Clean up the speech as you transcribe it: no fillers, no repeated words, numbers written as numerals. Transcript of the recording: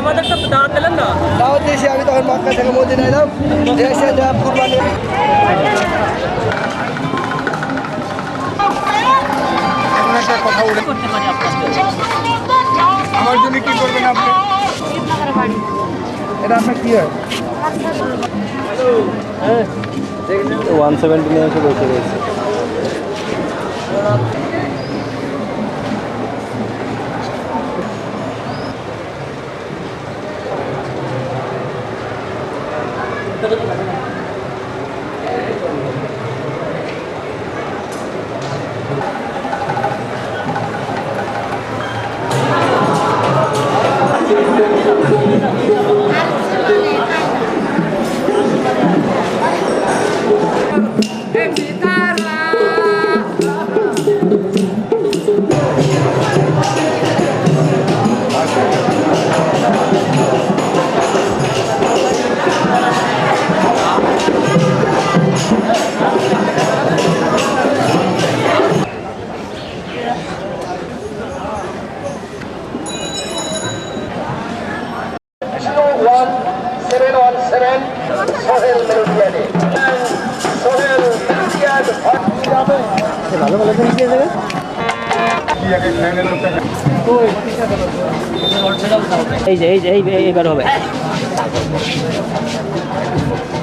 আমাদের তো দাওয়াত দিলেন না। দাওয়াত দিয়েছি আমি তখন মক্কা থেকে মদিনা এলাম, এসে কুরবানি। একটা কথা বলে করতে পারি আপনাকে। আমার জন্য কি করবেন আপনি? এটা আপনার কি হয়? 170 নিয়ে এসে বসে রয়েছে। ভালো ভালো জিনিস দিয়ে দেবে। এই যে এইবার হবে।